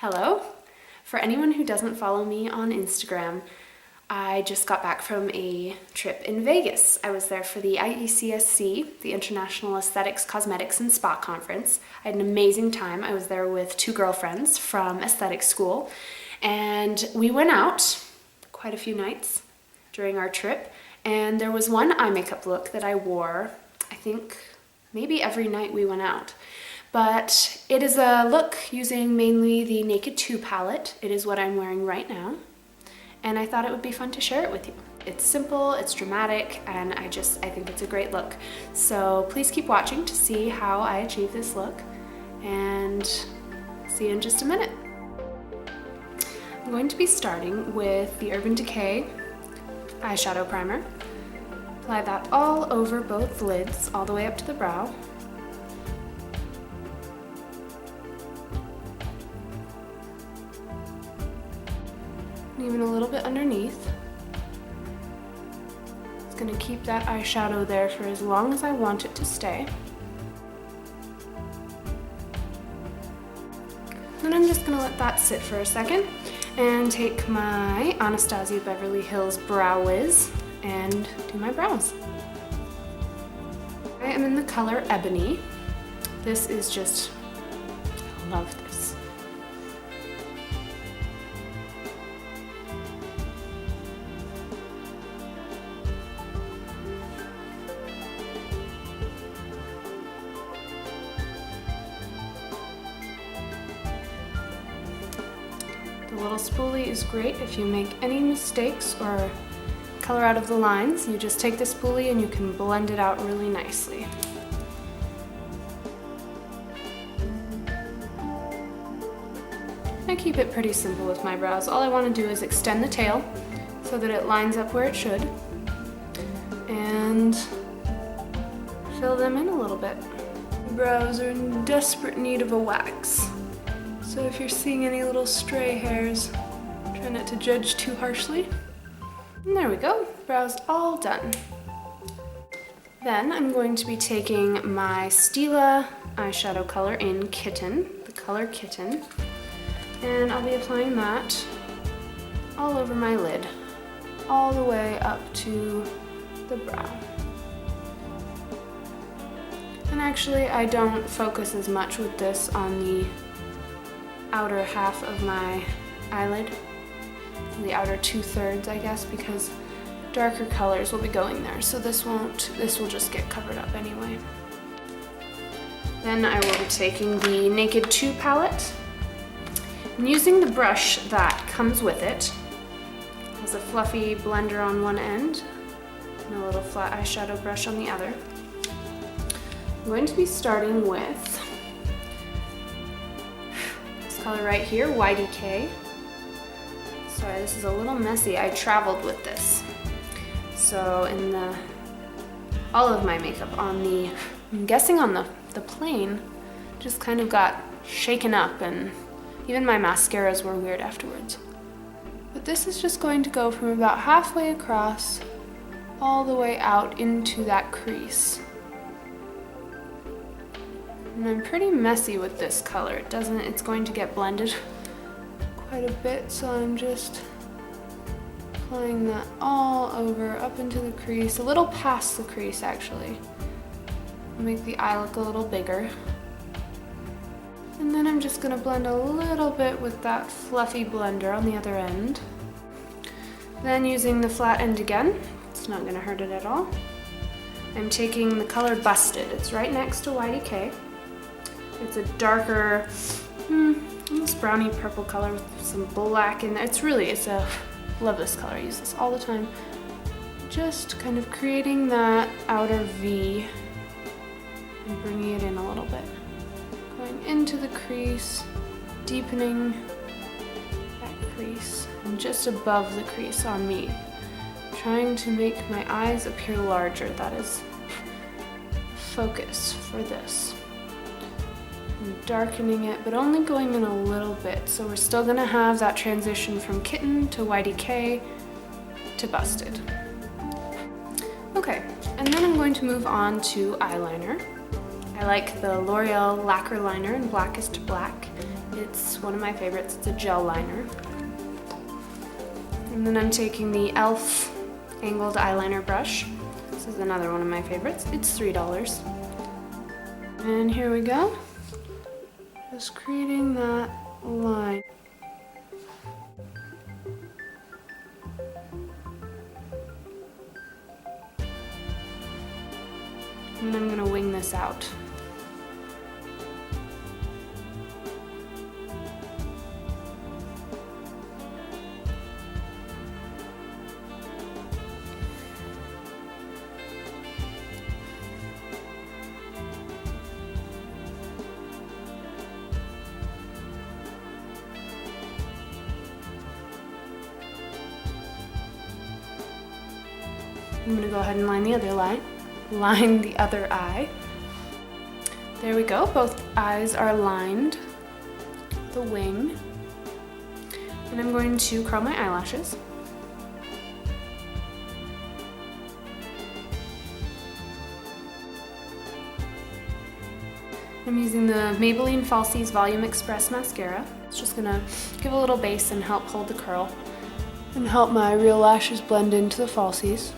Hello. For anyone who doesn't follow me on Instagram, I just got back from a trip in Vegas. I was there for the IECSC, the International Aesthetics, Cosmetics, and Spa Conference. I had an amazing time. I was there with two girlfriends from aesthetics school, and we went out quite a few nights during our trip, and there was one eye makeup look that I wore, I think maybe every night we went out. But it is a look using mainly the Naked 2 palette. It is what I'm wearing right now. And I thought it would be fun to share it with you. It's simple, it's dramatic, and I think it's a great look. So please keep watching to see how I achieve this look, and see you in just a minute. I'm going to be starting with the Urban Decay eyeshadow primer. Apply that all over both lids, all the way up to the brow. Even a little bit underneath. It's going to keep that eyeshadow there for as long as I want it to stay. Then I'm just going to let that sit for a second and take my Anastasia Beverly Hills Brow Wiz and do my brows. I am in the color Ebony. This is just, I love this. The little spoolie is great if you make any mistakes or color out of the lines. You just take the spoolie and you can blend it out really nicely. I keep it pretty simple with my brows. All I want to do is extend the tail so that it lines up where it should, and fill them in a little bit. The brows are in desperate need of a wax. So if you're seeing any little stray hairs, try not to judge too harshly. And there we go, brows all done. Then I'm going to be taking my Stila eyeshadow color in Kitten, the color Kitten, and I'll be applying that all over my lid, all the way up to the brow. And actually, I don't focus as much with this on the outer half of my eyelid, the outer 2/3, I guess, because darker colors will be going there, so this will just get covered up anyway. Then I will be taking the Naked 2 palette and using the brush that comes with it. It has a fluffy blender on one end and a little flat eyeshadow brush on the other. I'm going to be starting with color right here, YDK. Sorry, this is a little messy. I traveled with this. So in all of my makeup on I'm guessing on the plane, just kind of got shaken up, and even my mascaras were weird afterwards. But this is just going to go from about halfway across all the way out into that crease. And I'm pretty messy with this color. It's going to get blended quite a bit, so I'm just applying that all over, up into the crease, a little past the crease actually. Make the eye look a little bigger. And then I'm just gonna blend a little bit with that fluffy blender on the other end. Then using the flat end again, it's not gonna hurt it at all. I'm taking the color Busted. It's right next to YDK. It's a darker, almost browny purple color with some black in there. Love this color. I use this all the time. Just kind of creating that outer V and bringing it in a little bit. Going into the crease, deepening that crease, and just above the crease on me. Trying to make my eyes appear larger. That is focus for this. Darkening it, but only going in a little bit. So we're still gonna have that transition from Kitten to YDK to Busted. Okay, and then I'm going to move on to eyeliner. I like the L'Oreal Laquer liner in Blackest Black. It's one of my favorites. It's a gel liner. And then I'm taking the e.l.f. angled eyeliner brush. This is another one of my favorites. It's $3. And here we go. Just creating that line. And I'm gonna wing this out. I'm gonna go ahead and line the other eye. There we go, both eyes are lined. The wing. And I'm going to curl my eyelashes. I'm using the Maybelline Falsies Volume Express mascara. It's just gonna give a little base and help hold the curl and help my real lashes blend into the falsies.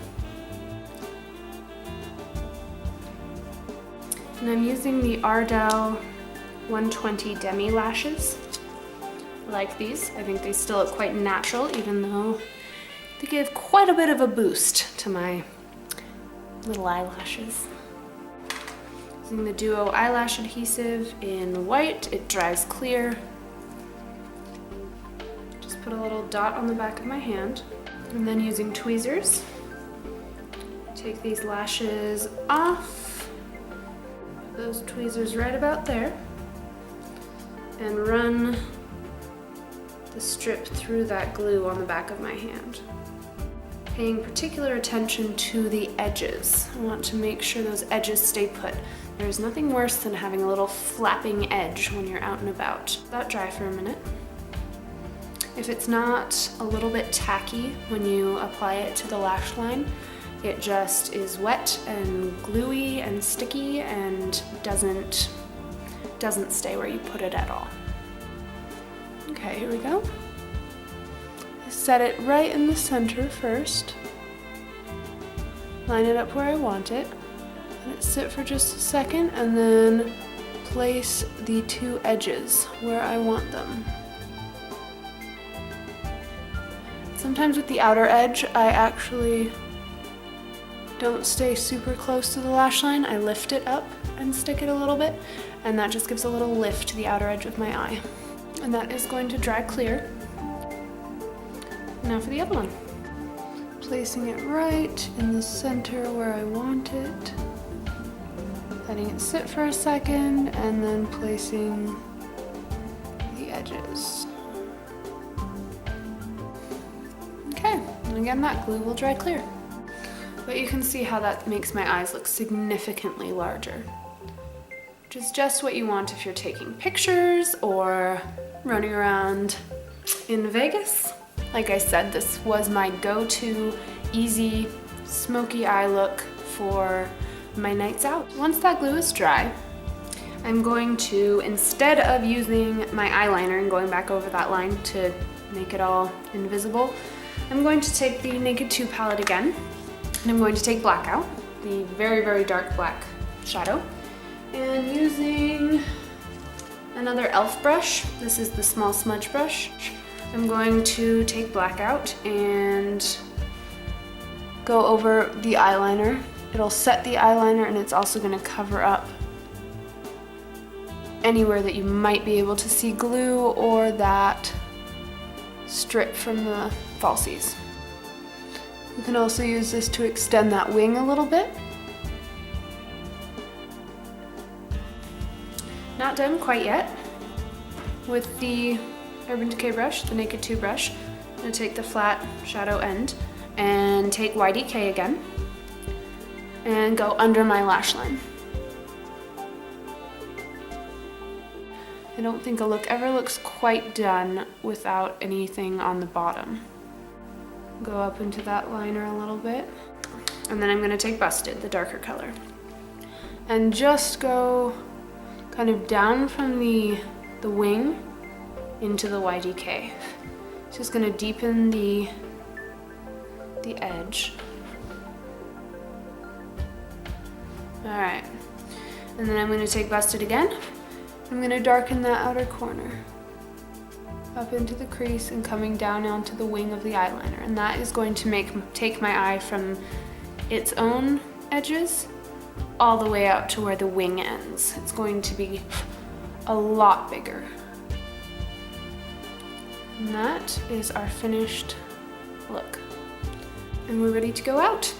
And I'm using the Ardell 120 demi lashes. I like these. I think they still look quite natural, even though they give quite a bit of a boost to my little eyelashes. Using the Duo eyelash adhesive in white, it dries clear. Just put a little dot on the back of my hand. And then using tweezers, take these lashes off. Those tweezers right about there, and run the strip through that glue on the back of my hand. Paying particular attention to the edges. I want to make sure those edges stay put. There's nothing worse than having a little flapping edge when you're out and about. Let that dry for a minute. If it's not a little bit tacky when you apply it to the lash line, it just is wet and gluey and sticky and doesn't stay where you put it at all. Okay, here we go. Set it right in the center first. Line it up where I want it. Let it sit for just a second and then place the two edges where I want them. Sometimes with the outer edge, I actually don't stay super close to the lash line. I lift it up and stick it a little bit, and that just gives a little lift to the outer edge of my eye. And that is going to dry clear. Now for the other one. Placing it right in the center where I want it. Letting it sit for a second, and then placing the edges. Okay, and again, that glue will dry clear. But you can see how that makes my eyes look significantly larger, which is just what you want if you're taking pictures or running around in Vegas. Like I said, this was my go-to easy smoky eye look for my nights out. Once that glue is dry, I'm going to, instead of using my eyeliner and going back over that line to make it all invisible, I'm going to take the Naked 2 palette again. And I'm going to take Blackout, the very, very dark black shadow, and using another e.l.f. brush, this is the small smudge brush, I'm going to take Blackout and go over the eyeliner. It'll set the eyeliner, and it's also going to cover up anywhere that you might be able to see glue or that strip from the falsies. You can also use this to extend that wing a little bit. Not done quite yet. With the Urban Decay brush, the Naked 2 brush, I'm going to take the flat shadow end and take YDK again and go under my lash line. I don't think a look ever looks quite done without anything on the bottom. Go up into that liner a little bit. And then I'm going to take Busted, the darker color, and just go kind of down from the wing into the YDK. Just gonna deepen the edge. All right, and then I'm gonna take Busted again. I'm gonna darken that outer corner up into the crease and coming down onto the wing of the eyeliner. And that is going to take my eye from its own edges all the way out to where the wing ends. It's going to be a lot bigger. And that is our finished look. And we're ready to go out.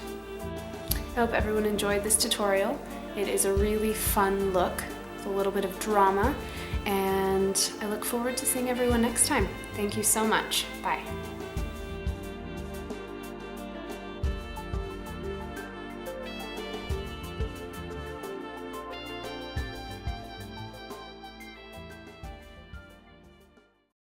I hope everyone enjoyed this tutorial. It is a really fun look with a little bit of drama, and I look forward to seeing everyone next time. Thank you so much. Bye.